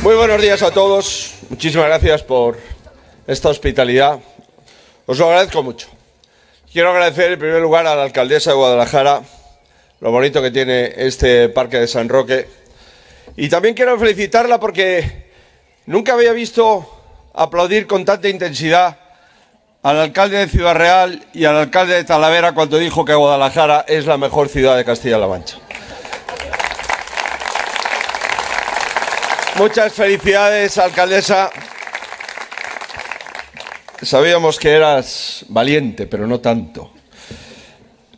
Muy buenos días a todos. Muchísimas gracias por esta hospitalidad. Os lo agradezco mucho. Quiero agradecer en primer lugar a la alcaldesa de Guadalajara lo bonito que tiene este Parque de San Roque. Y también quiero felicitarla porque nunca había visto aplaudir con tanta intensidad al alcalde de Ciudad Real y al alcalde de Talavera cuando dijo que Guadalajara es la mejor ciudad de Castilla-La Mancha. Muchas felicidades, alcaldesa. Sabíamos que eras valiente, pero no tanto.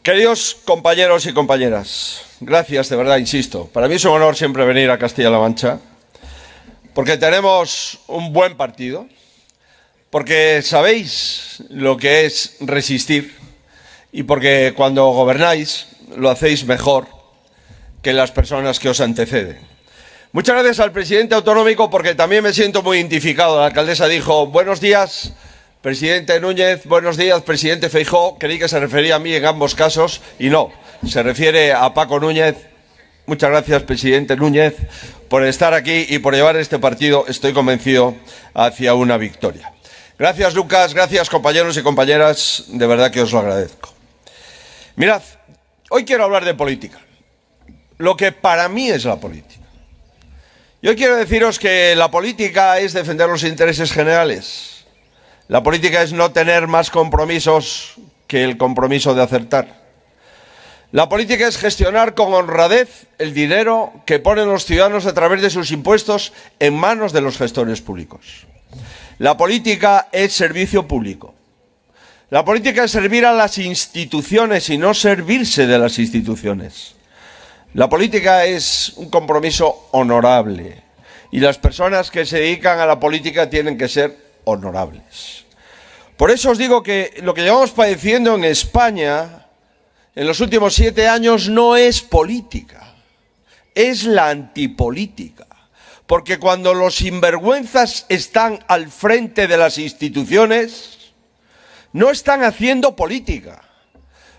Queridos compañeros y compañeras, gracias, de verdad, insisto. Para mí es un honor siempre venir a Castilla-La Mancha, porque tenemos un buen partido, porque sabéis lo que es resistir y porque cuando gobernáis lo hacéis mejor que las personas que os anteceden. Muchas gracias al presidente autonómico porque también me siento muy identificado. La alcaldesa dijo, buenos días, presidente Núñez, buenos días, presidente Feijóo. Creí que se refería a mí en ambos casos y no, se refiere a Paco Núñez. Muchas gracias, presidente Núñez, por estar aquí y por llevar este partido, estoy convencido, hacia una victoria. Gracias, Lucas, gracias, compañeros y compañeras, de verdad que os lo agradezco. Mirad, hoy quiero hablar de política, lo que para mí es la política. Yo quiero deciros que la política es defender los intereses generales. La política es no tener más compromisos que el compromiso de acertar. La política es gestionar con honradez el dinero que ponen los ciudadanos a través de sus impuestos en manos de los gestores públicos. La política es servicio público. La política es servir a las instituciones y no servirse de las instituciones. La política es un compromiso honorable y las personas que se dedican a la política tienen que ser honorables. Por eso os digo que lo que llevamos padeciendo en España en los últimos 7 años no es política, es la antipolítica. Porque cuando los sinvergüenzas están al frente de las instituciones, no están haciendo política.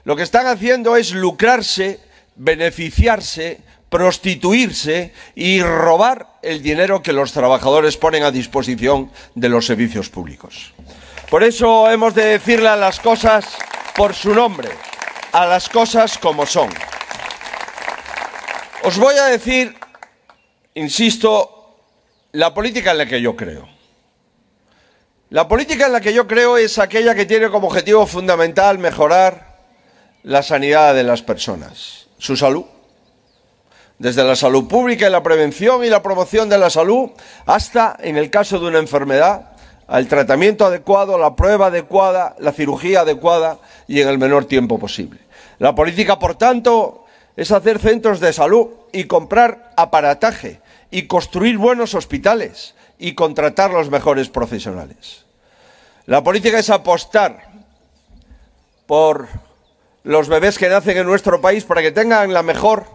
Lo que están haciendo es lucrarse, beneficiarse, prostituirse y robar el dinero que los trabajadores ponen a disposición de los servicios públicos. Por eso hemos de decirle a las cosas por su nombre, a las cosas como son. Os voy a decir, insisto, la política en la que yo creo. La política en la que yo creo es aquella que tiene como objetivo fundamental mejorar la sanidad de las personas, su salud. Desde la salud pública y la prevención y la promoción de la salud hasta, en el caso de una enfermedad, el tratamiento adecuado, la prueba adecuada, la cirugía adecuada y en el menor tiempo posible. La política, por tanto, es hacer centros de salud y comprar aparataje y construir buenos hospitales y contratar los mejores profesionales. La política es apostar por los bebés que nacen en nuestro país para que tengan la mejor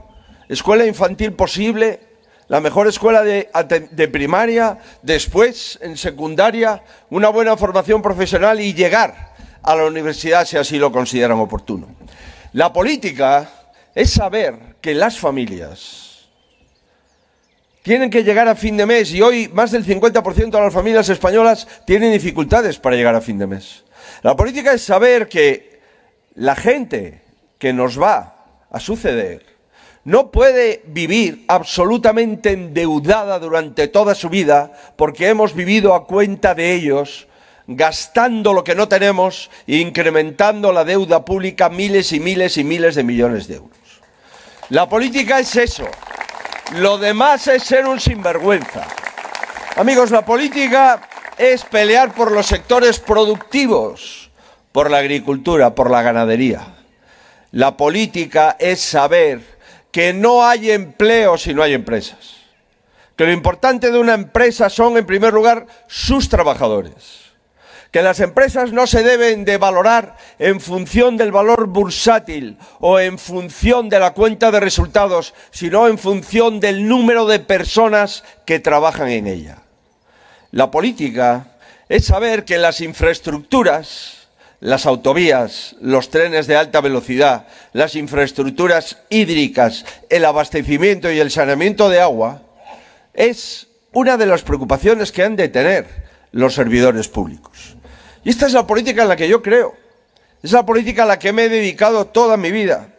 escuela infantil posible, la mejor escuela de primaria, después, en secundaria, una buena formación profesional y llegar a la universidad si así lo consideran oportuno. La política es saber que las familias tienen que llegar a fin de mes y hoy más del 50% de las familias españolas tienen dificultades para llegar a fin de mes. La política es saber que la gente que nos va a suceder no puede vivir absolutamente endeudada durante toda su vida porque hemos vivido a cuenta de ellos, gastando lo que no tenemos e incrementando la deuda pública miles y miles y miles de millones de euros. La política es eso. Lo demás es ser un sinvergüenza. Amigos, la política es pelear por los sectores productivos, por la agricultura, por la ganadería. La política es saber que no hay empleo si no hay empresas. Que lo importante de una empresa son, en primer lugar, sus trabajadores. Que las empresas no se deben de valorar en función del valor bursátil o en función de la cuenta de resultados, sino en función del número de personas que trabajan en ella. La política es saber que las infraestructuras, las autovías, los trenes de alta velocidad, las infraestructuras hídricas, el abastecimiento y el saneamiento de agua, es una de las preocupaciones que han de tener los servidores públicos. Y esta es la política en la que yo creo. Es la política a la que me he dedicado toda mi vida.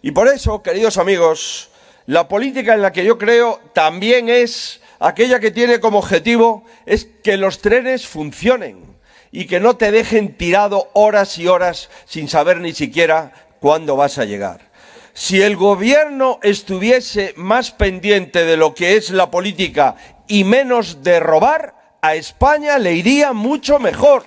Y por eso, queridos amigos, la política en la que yo creo también es aquella que tiene como objetivo es que los trenes funcionen y que no te dejen tirado horas y horas sin saber ni siquiera cuándo vas a llegar. Si el gobierno estuviese más pendiente de lo que es la política y menos de robar, a España le iría mucho mejor.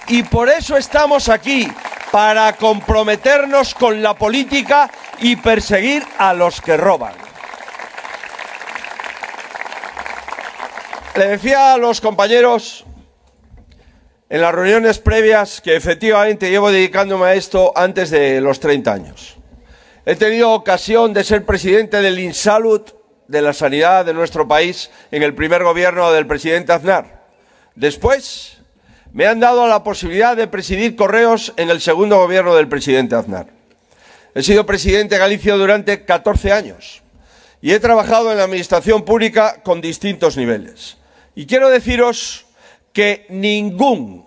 Y por eso estamos aquí, para comprometernos con la política y perseguir a los que roban. Le decía a los compañeros en las reuniones previas que efectivamente llevo dedicándome a esto antes de los 30 años. He tenido ocasión de ser presidente del Insalud, de la sanidad de nuestro país, en el primer gobierno del presidente Aznar. Después me han dado la posibilidad de presidir Correos en el segundo gobierno del presidente Aznar. He sido presidente de Galicia durante 14 años y he trabajado en la administración pública con distintos niveles. Y quiero deciros que ningún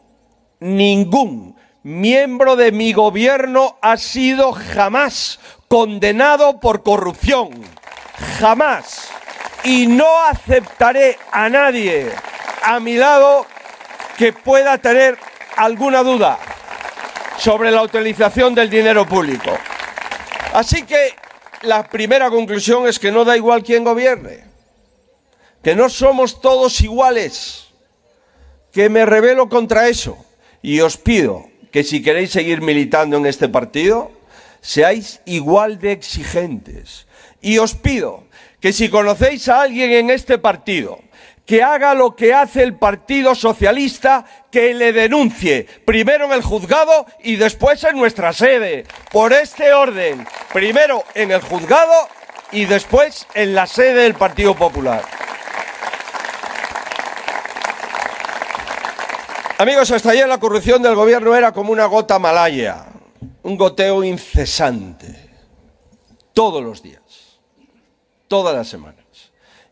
miembro de mi gobierno ha sido jamás condenado por corrupción. Jamás. Y no aceptaré a nadie a mi lado que pueda tener alguna duda sobre la utilización del dinero público. Así que la primera conclusión es que no da igual quién gobierne, que no somos todos iguales, que me rebelo contra eso y os pido que si queréis seguir militando en este partido, seáis igual de exigentes. Y os pido que si conocéis a alguien en este partido que haga lo que hace el Partido Socialista, que le denuncie, primero en el juzgado y después en nuestra sede. Por este orden, primero en el juzgado y después en la sede del Partido Popular. Amigos, hasta ayer la corrupción del gobierno era como una gota malaya, un goteo incesante, todos los días, todas las semanas.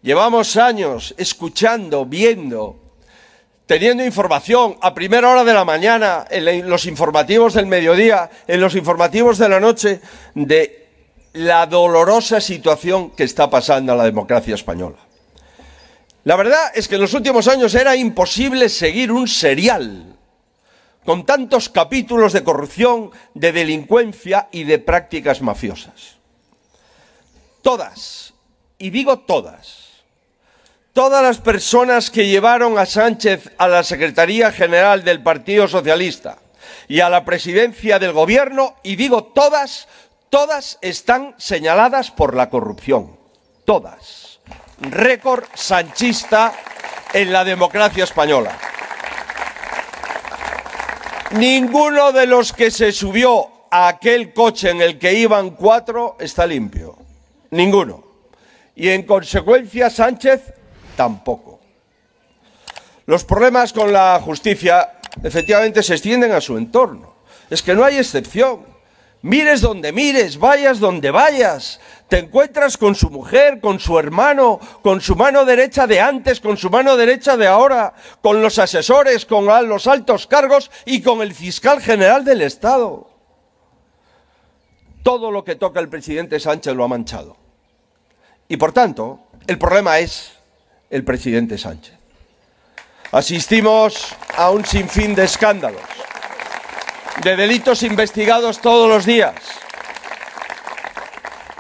Llevamos años escuchando, viendo, teniendo información a primera hora de la mañana, en los informativos del mediodía, en los informativos de la noche, de la dolorosa situación que está pasando a la democracia española. La verdad es que en los últimos años era imposible seguir un serial con tantos capítulos de corrupción, de delincuencia y de prácticas mafiosas. Todas, y digo todas las personas que llevaron a Sánchez a la Secretaría General del Partido Socialista y a la presidencia del gobierno, y digo todas están señaladas por la corrupción. Todas. Récord sanchista en la democracia española. Ninguno de los que se subió a aquel coche en el que iban 4 está limpio. Ninguno. Y en consecuencia Sánchez tampoco. Los problemas con la justicia efectivamente se extienden a su entorno. Es que no hay excepción. Mires donde mires, vayas donde vayas, te encuentras con su mujer, con su hermano, con su mano derecha de antes, con su mano derecha de ahora, con los asesores, con los altos cargos y con el fiscal general del Estado. Todo lo que toca el presidente Sánchez lo ha manchado. Y por tanto, el problema es el presidente Sánchez. Asistimos a un sinfín de escándalos, de delitos investigados todos los días.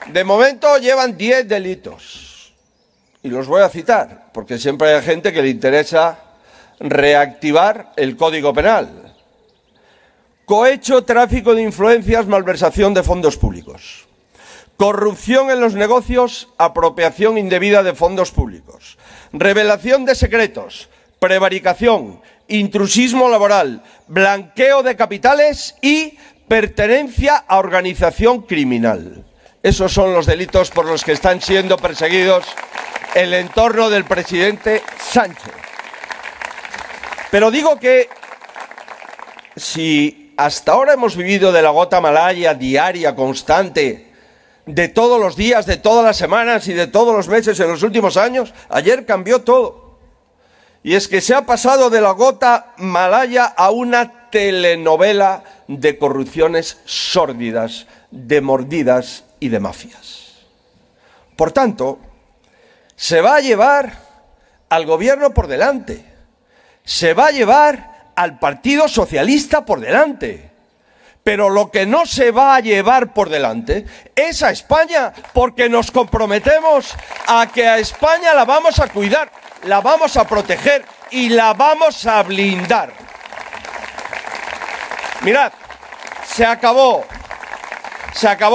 De momento llevan 10 delitos. Y los voy a citar, porque siempre hay gente que le interesa reactivar el Código Penal. Cohecho, tráfico de influencias, malversación de fondos públicos. Corrupción en los negocios, apropiación indebida de fondos públicos. Revelación de secretos, prevaricación, intrusismo laboral, blanqueo de capitales y pertenencia a organización criminal. Esos son los delitos por los que están siendo perseguidos el entorno del presidente Sánchez. Pero digo que si hasta ahora hemos vivido de la gota malaya diaria, constante, de todos los días, de todas las semanas y de todos los meses en los últimos años, ayer cambió todo. Y es que se ha pasado de la gota malaya a una telenovela de corrupciones sórdidas, de mordidas y de mafias. Por tanto, se va a llevar al gobierno por delante, se va a llevar al Partido Socialista por delante, pero lo que no se va a llevar por delante es a España, porque nos comprometemos a que a España la vamos a cuidar, la vamos a proteger y la vamos a blindar. Mirad, se acabó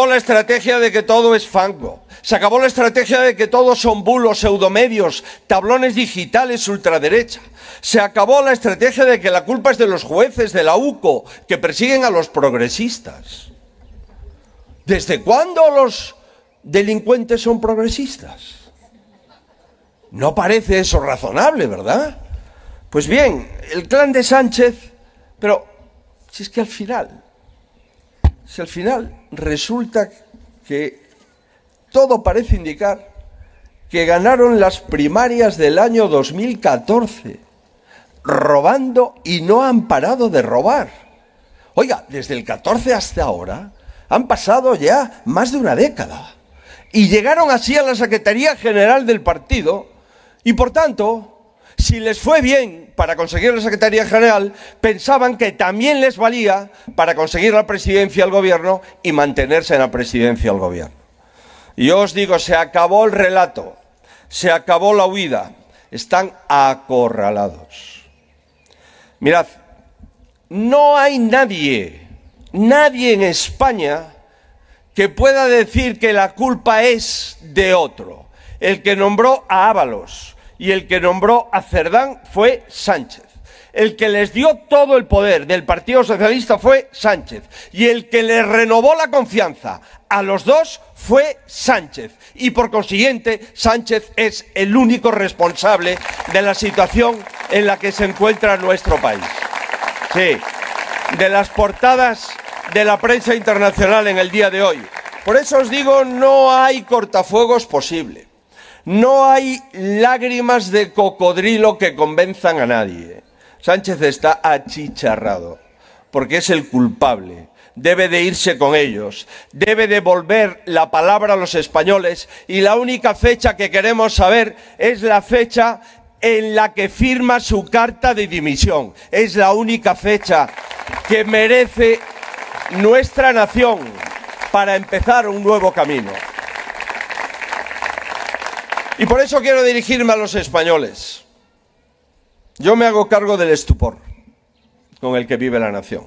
la estrategia de que todo es fango. Se acabó la estrategia de que todos son bulos, pseudomedios, tablones digitales, ultraderecha. Se acabó la estrategia de que la culpa es de los jueces, de la UCO, que persiguen a los progresistas. ¿Desde cuándo los delincuentes son progresistas? No parece eso razonable, ¿verdad? Pues bien, el clan de Sánchez, pero si es que al final resulta que todo parece indicar que ganaron las primarias del año 2014, robando y no han parado de robar. Oiga, desde el 14 hasta ahora han pasado ya más de una década y llegaron así a la Secretaría General del partido y, por tanto, si les fue bien para conseguir la Secretaría General, pensaban que también les valía para conseguir la presidencia del gobierno y mantenerse en la presidencia del gobierno. Y yo os digo, se acabó el relato, se acabó la huida, están acorralados. Mirad, no hay nadie en España que pueda decir que la culpa es de otro. El que nombró a Ábalos y el que nombró a Cerdán fue Sánchez. El que les dio todo el poder del Partido Socialista fue Sánchez. Y el que les renovó la confianza a los dos fue Sánchez. Y por consiguiente, Sánchez es el único responsable de la situación en la que se encuentra nuestro país. Sí, de las portadas de la prensa internacional en el día de hoy. Por eso os digo, no hay cortafuegos posible. No hay lágrimas de cocodrilo que convenzan a nadie. Sánchez está achicharrado, porque es el culpable. Debe de irse con ellos, debe devolver la palabra a los españoles y la única fecha que queremos saber es la fecha en la que firma su carta de dimisión. Es la única fecha que merece nuestra nación para empezar un nuevo camino. Y por eso quiero dirigirme a los españoles. Yo me hago cargo del estupor con el que vive la nación.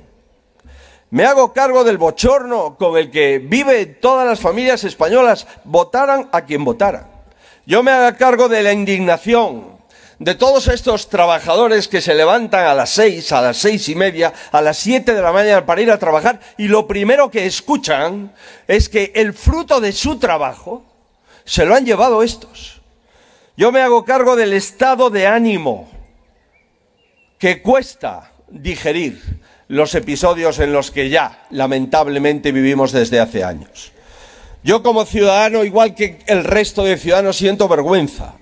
Me hago cargo del bochorno con el que viven todas las familias españolas, votaran a quien votaran. Yo me hago cargo de la indignación de todos estos trabajadores que se levantan a las 6, a las 6:30, a las 7 de la mañana para ir a trabajar y lo primero que escuchan es que el fruto de su trabajo se lo han llevado estos. Yo me hago cargo del estado de ánimo que cuesta digerir los episodios en los que ya, lamentablemente, vivimos desde hace años. Yo como ciudadano, igual que el resto de ciudadanos, siento vergüenza,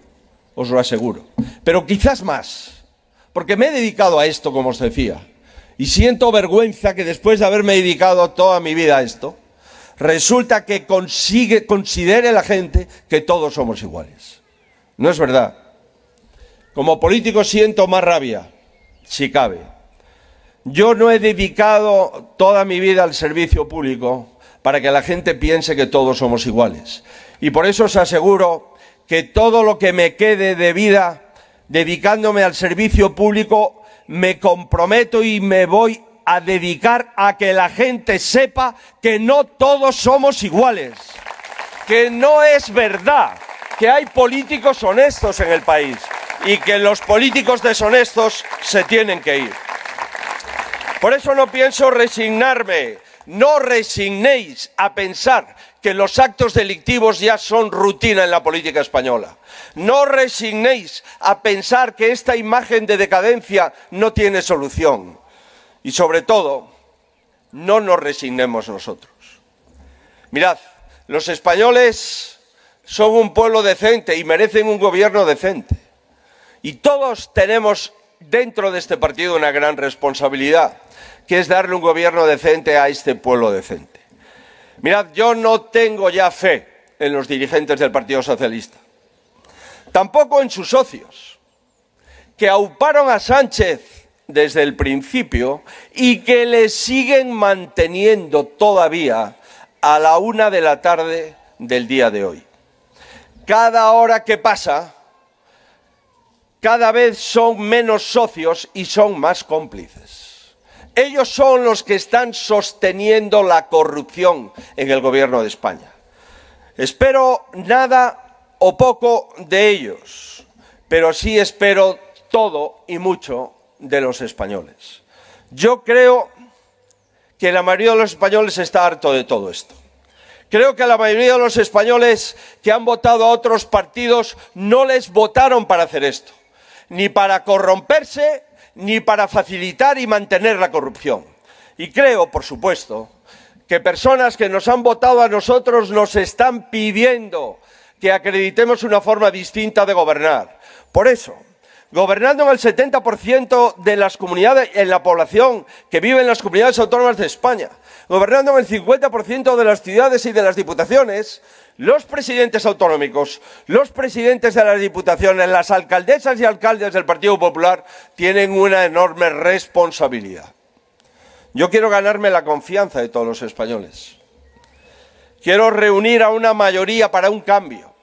os lo aseguro, pero quizás más, porque me he dedicado a esto, como os decía, y siento vergüenza que después de haberme dedicado toda mi vida a esto, resulta que considere la gente que todos somos iguales. No es verdad. Como político siento más rabia, si cabe. Yo no he dedicado toda mi vida al servicio público para que la gente piense que todos somos iguales. Y por eso os aseguro que todo lo que me quede de vida dedicándome al servicio público, me comprometo y me voy a dedicar a que la gente sepa que no todos somos iguales, que no es verdad que hay políticos honestos en el país y que los políticos deshonestos se tienen que ir. Por eso no pienso resignarme. No resignéis a pensar que los actos delictivos ya son rutina en la política española. No resignéis a pensar que esta imagen de decadencia no tiene solución. Y sobre todo, no nos resignemos nosotros. Mirad, los españoles son un pueblo decente y merecen un gobierno decente. Y todos tenemos dentro de este partido una gran responsabilidad, que es darle un gobierno decente a este pueblo decente. Mirad, yo no tengo ya fe en los dirigentes del Partido Socialista, tampoco en sus socios, que auparon a Sánchez desde el principio y que le siguen manteniendo todavía a la 1 de la tarde del día de hoy. Cada hora que pasa, cada vez son menos socios y son más cómplices. Ellos son los que están sosteniendo la corrupción en el gobierno de España. Espero nada o poco de ellos, pero sí espero todo y mucho de los españoles. Yo creo que la mayoría de los españoles está harto de todo esto. Creo que la mayoría de los españoles que han votado a otros partidos no les votaron para hacer esto, ni para corromperse, ni para facilitar y mantener la corrupción. Y creo, por supuesto, que personas que nos han votado a nosotros nos están pidiendo que acreditemos una forma distinta de gobernar. Por eso, gobernando en el 70% de las comunidades, en la población que vive en las comunidades autónomas de España, gobernando en el 50% de las ciudades y de las diputaciones, los presidentes autonómicos, los presidentes de las diputaciones, las alcaldesas y alcaldes del Partido Popular tienen una enorme responsabilidad. Yo quiero ganarme la confianza de todos los españoles. Quiero reunir a una mayoría para un cambio,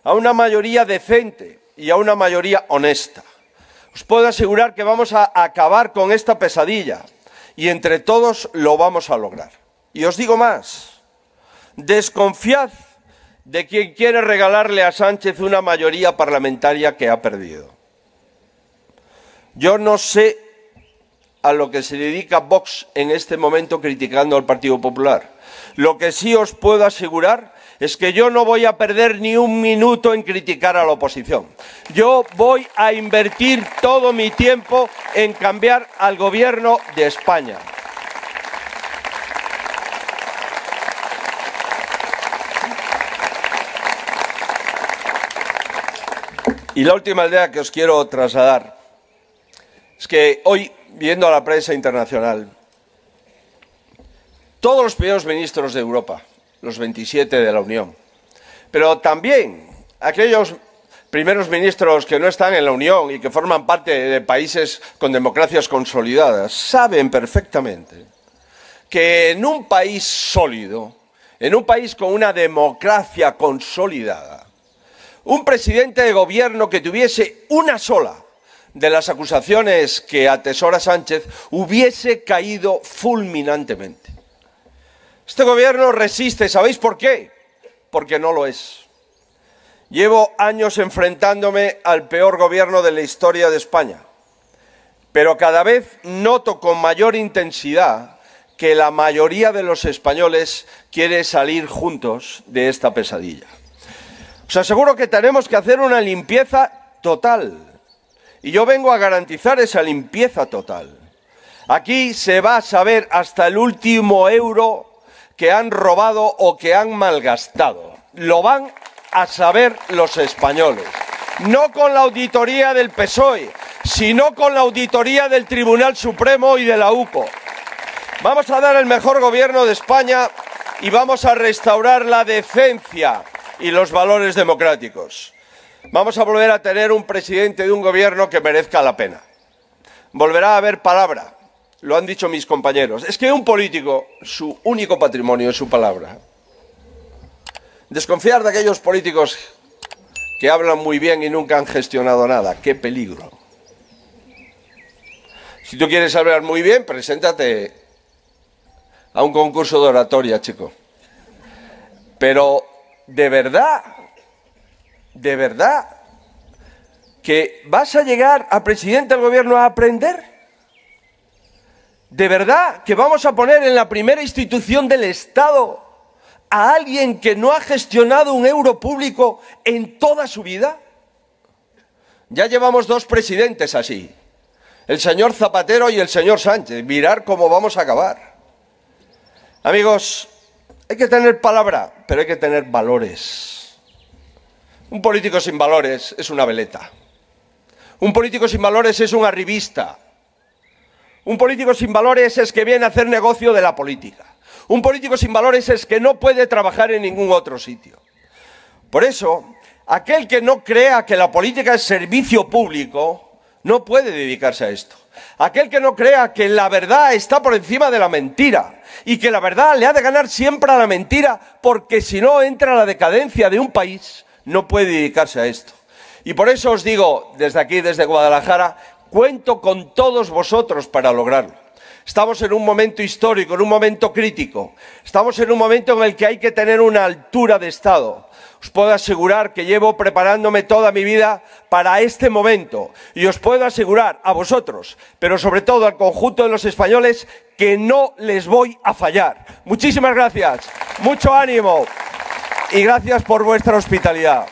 a una mayoría decente y a una mayoría honesta. Os puedo asegurar que vamos a acabar con esta pesadilla y entre todos lo vamos a lograr. Y os digo más, desconfiad de quien quiere regalarle a Sánchez una mayoría parlamentaria que ha perdido. Yo no sé a lo que se dedica Vox en este momento criticando al Partido Popular. Lo que sí os puedo asegurar es que yo no voy a perder ni un minuto en criticar a la oposición. Yo voy a invertir todo mi tiempo en cambiar al gobierno de España. Y la última idea que os quiero trasladar es que hoy, viendo a la prensa internacional, todos los primeros ministros de Europa, los 27 de la Unión, pero también aquellos primeros ministros que no están en la Unión y que forman parte de países con democracias consolidadas, saben perfectamente que en un país sólido, en un país con una democracia consolidada, un presidente de gobierno que tuviese una sola de las acusaciones que atesora Sánchez hubiese caído fulminantemente. Este gobierno resiste, ¿sabéis por qué? Porque no lo es. Llevo años enfrentándome al peor gobierno de la historia de España, pero cada vez noto con mayor intensidad que la mayoría de los españoles quiere salir juntos de esta pesadilla. Os aseguro que tenemos que hacer una limpieza total, y yo vengo a garantizar esa limpieza total. Aquí se va a saber hasta el último euro que han robado o que han malgastado. Lo van a saber los españoles. No con la auditoría del PSOE, sino con la auditoría del Tribunal Supremo y de la UCO. Vamos a dar el mejor gobierno de España y vamos a restaurar la decencia y los valores democráticos. Vamos a volver a tener un presidente de un gobierno que merezca la pena. Volverá a haber palabra. Lo han dicho mis compañeros. Es que un político, su único patrimonio es su palabra. Desconfiar de aquellos políticos que hablan muy bien y nunca han gestionado nada. ¡Qué peligro! Si tú quieres hablar muy bien, preséntate a un concurso de oratoria, chico. Pero, ¿de verdad que vas a llegar a presidente del gobierno a aprender? ¿De verdad que vamos a poner en la primera institución del Estado a alguien que no ha gestionado un euro público en toda su vida? Ya llevamos 2 presidentes así, el señor Zapatero y el señor Sánchez. Mirar cómo vamos a acabar. Amigos, hay que tener palabra, pero hay que tener valores. Un político sin valores es una veleta. Un político sin valores es un arribista. Un político sin valores es que viene a hacer negocio de la política. Un político sin valores es que no puede trabajar en ningún otro sitio. Por eso, aquel que no crea que la política es servicio público, no puede dedicarse a esto. Aquel que no crea que la verdad está por encima de la mentira y que la verdad le ha de ganar siempre a la mentira, porque si no entra la decadencia de un país, no puede dedicarse a esto. Y por eso os digo, desde aquí, desde Guadalajara, cuento con todos vosotros para lograrlo. Estamos en un momento histórico, en un momento crítico. Estamos en un momento en el que hay que tener una altura de Estado. Os puedo asegurar que llevo preparándome toda mi vida para este momento. Y os puedo asegurar a vosotros, pero sobre todo al conjunto de los españoles, que no les voy a fallar. Muchísimas gracias, mucho ánimo y gracias por vuestra hospitalidad.